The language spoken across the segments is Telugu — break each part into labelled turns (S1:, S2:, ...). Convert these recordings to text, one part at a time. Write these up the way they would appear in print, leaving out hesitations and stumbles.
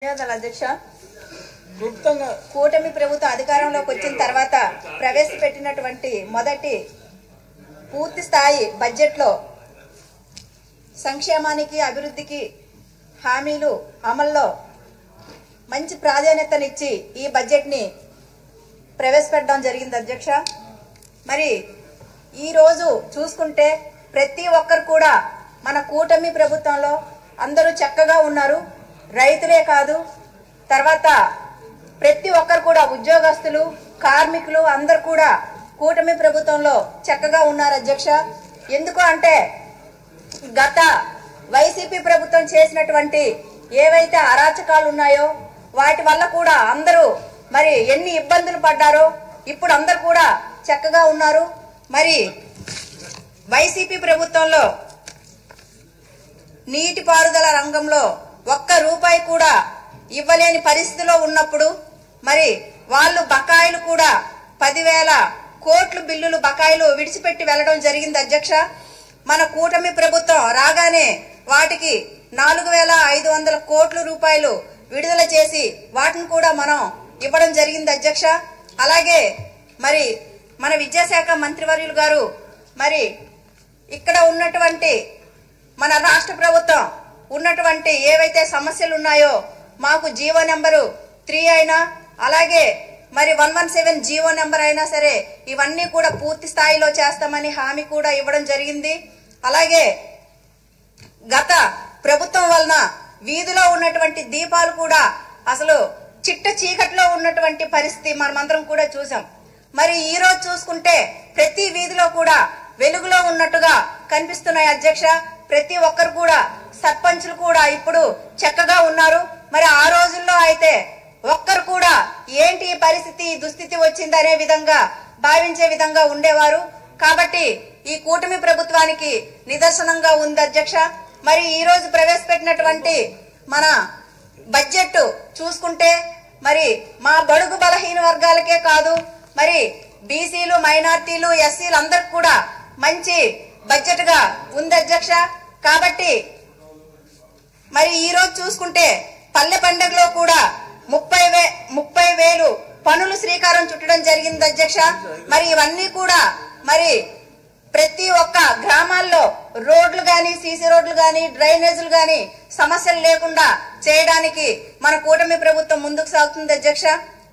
S1: ధన్యవాదాలు అధ్యక్ష. కూటమి ప్రభుత్వం అధికారంలోకి వచ్చిన తర్వాత ప్రవేశపెట్టినటువంటి మొదటి పూర్తి స్థాయి బడ్జెట్లో సంక్షేమానికి అభివృద్ధికి హామీలు అమల్లో మంచి ప్రాధాన్యతనిచ్చి ఈ బడ్జెట్ని ప్రవేశపెట్టడం జరిగింది అధ్యక్ష. మరి ఈరోజు చూసుకుంటే ప్రతి ఒక్కరు కూడా మన కూటమి ప్రభుత్వంలో అందరూ చక్కగా ఉన్నారు. రైతులే కాదు, తర్వాత ప్రతి ఒక్కరు కూడా ఉద్యోగస్తులు, కార్మికులు అందరు కూడా కూటమి ప్రభుత్వంలో చక్కగా ఉన్నారు అధ్యక్ష. ఎందుకు అంటే గత వైసీపీ ప్రభుత్వం చేసినటువంటి ఏవైతే అరాచకాలు ఉన్నాయో వాటి వల్ల కూడా అందరూ మరి ఎన్ని ఇబ్బందులు పడ్డారో ఇప్పుడు అందరు కూడా చక్కగా ఉన్నారు. మరి వైసీపీ ప్రభుత్వంలో నీటిపారుదల రంగంలో ఒక్క రూపాయి కూడా ఇవ్వలేని పరిస్థితిలో ఉన్నప్పుడు మరి వాళ్ళు బకాయిలు కూడా 10,000 కోట్ల బిల్లులు బకాయిలు విడిచిపెట్టి వెళ్లడం జరిగింది అధ్యక్ష. మన కూటమి ప్రభుత్వం రాగానే వాటికి 4,500 కోట్ల రూపాయలు విడుదల చేసి వాటిని కూడా మనం ఇవ్వడం జరిగింది అధ్యక్ష. అలాగే మరి మన విద్యాశాఖ మంత్రివర్యులు గారు మరి ఇక్కడ ఉన్నటువంటి మన రాష్ట్ర ప్రభుత్వం ఉన్నటువంటి ఏవైతే సమస్యలు ఉన్నాయో మాకు జీవో నెంబరు 3 అయినా అలాగే మరి 117 జీవో నెంబర్ అయినా సరే ఇవన్నీ కూడా పూర్తి స్థాయిలో చేస్తామని హామీ కూడా ఇవ్వడం జరిగింది. అలాగే గత ప్రభుత్వం వలన వీధిలో ఉన్నటువంటి దీపాలు కూడా అసలు చిట్ట చీకట్లో ఉన్నటువంటి పరిస్థితి మనమందరం కూడా చూసాం. మరి ఈ రోజు చూసుకుంటే ప్రతి వీధిలో కూడా వెలుగులో ఉన్నట్టుగా కనిపిస్తున్నాయి అధ్యక్ష. ప్రతి ఒక్కరు కూడా సర్పంచులు కూడా ఇప్పుడు చక్కగా ఉన్నారు. మరి ఆ రోజుల్లో అయితే ఒక్కరు కూడా ఏంటి పరిస్థితి దుస్థితి వచ్చిందనే విధంగా భావించే విధంగా ఉండేవారు. కాబట్టి ఈ కూటమి ప్రభుత్వానికి నిదర్శనంగా ఉంది అధ్యక్ష. మరి ఈ రోజు ప్రవేశపెట్టినటువంటి మన బడ్జెట్ చూసుకుంటే మరి మా బడుగు బలహీన వర్గాలకే కాదు మరి బీసీలు, మైనార్టీలు, ఎస్సీలు అందరికి కూడా మంచి బడ్జెట్ గా ఉంది అధ్యక్ష. కాబట్టి మరి ఈ రోజు చూసుకుంటే పల్లె పండుగలో కూడా 30,000 పనులు శ్రీకారం చుట్టడం జరిగింది అధ్యక్ష. మరి ఇవన్నీ కూడా మరి ప్రతి ఒక్క గ్రామాల్లో రోడ్లు గాని, సీసీ రోడ్లు గాని, డ్రైనేజీలు గాని సమస్యలు లేకుండా చేయడానికి మన కూటమి ప్రభుత్వం ముందుకు సాగుతుంది అధ్యక్ష.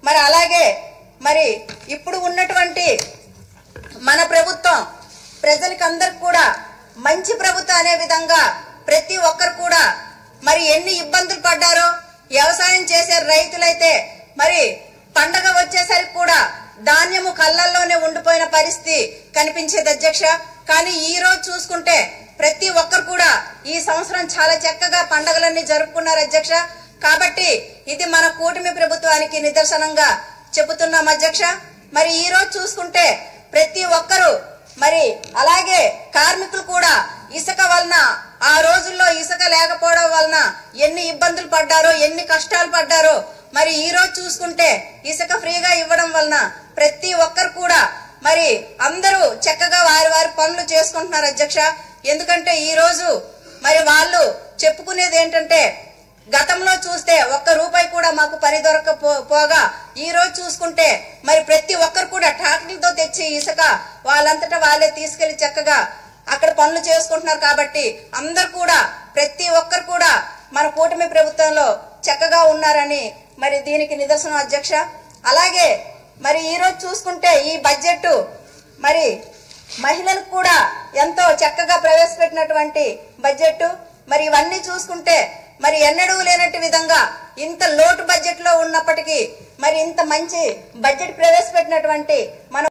S1: మరి అలాగే మరి ఇప్పుడు ఉన్నటువంటి మన ప్రభుత్వం ప్రజలకి అందరికి కూడా మంచి ప్రభుత్వం అనే విధంగా ప్రతి ఒక్కరు కూడా మరి ఎన్ని ఇబ్బందులు పడ్డారో వ్యవసాయం చేసే రైతులైతే మరి పండగ వచ్చేసరికి కూడా ధాన్యము కళ్ళల్లోనే ఉండిపోయిన పరిస్థితి కనిపించేది అధ్యక్ష. కానీ ఈ రోజు చూసుకుంటే ప్రతి ఒక్కరు కూడా ఈ సంవత్సరం చాలా చక్కగా పండగలన్నీ జరుపుకున్నారు అధ్యక్ష. కాబట్టి ఇది మన కూటమి ప్రభుత్వానికి నిదర్శనంగా చెబుతున్నాం అధ్యక్ష. మరి ఈ రోజు చూసుకుంటే ప్రతి ఒక్కరు మరి అలాగే కార్మికులు కూడా ఇసుక వలన ఆ రోజుల్లో ఇసుక లేకపోవడం వలన ఎన్ని ఇబ్బందులు పడ్డారో ఎన్ని కష్టాలు పడ్డారో మరి ఈ రోజు చూసుకుంటే ఇసుక ఫ్రీగా ఇవ్వడం వలన ప్రతి ఒక్కరు కూడా మరి అందరూ చక్కగా వారి వారి పనులు చేసుకుంటున్నారు అధ్యక్ష. ఎందుకంటే ఈ రోజు మరి వాళ్ళు చెప్పుకునేది ఏంటంటే గతంలో చూస్తే ఒక్క రూపాయి కూడా మాకు పని దొరకపోగా ఈ రోజు చూసుకుంటే మరి ప్రతి ఒక్కరు కూడా ట్రాక్టర్లతో తెచ్చి ఇసుక వాళ్ళంతటా వాళ్ళే తీసుకెళ్లి చక్కగా అక్కడ పనులు చేసుకుంటున్నారు. కాబట్టి అందరు కూడా ప్రతి ఒక్కరు కూడా మన కూటమి ప్రభుత్వంలో చక్కగా ఉన్నారని మరి దీనికి నిదర్శనం అధ్యక్ష. అలాగే మరి ఈ రోజు చూసుకుంటే ఈ బడ్జెట్ మరి మహిళలకు కూడా ఎంతో చక్కగా ప్రవేశపెట్టినటువంటి బడ్జెట్. మరి ఇవన్నీ చూసుకుంటే మరి ఎన్నడూ లేనట్టు విధంగా ఇంత లోటు బడ్జెట్ లో ఉన్నప్పటికీ మరి ఇంత మంచి బడ్జెట్ ప్రవేశపెట్టినటువంటి మన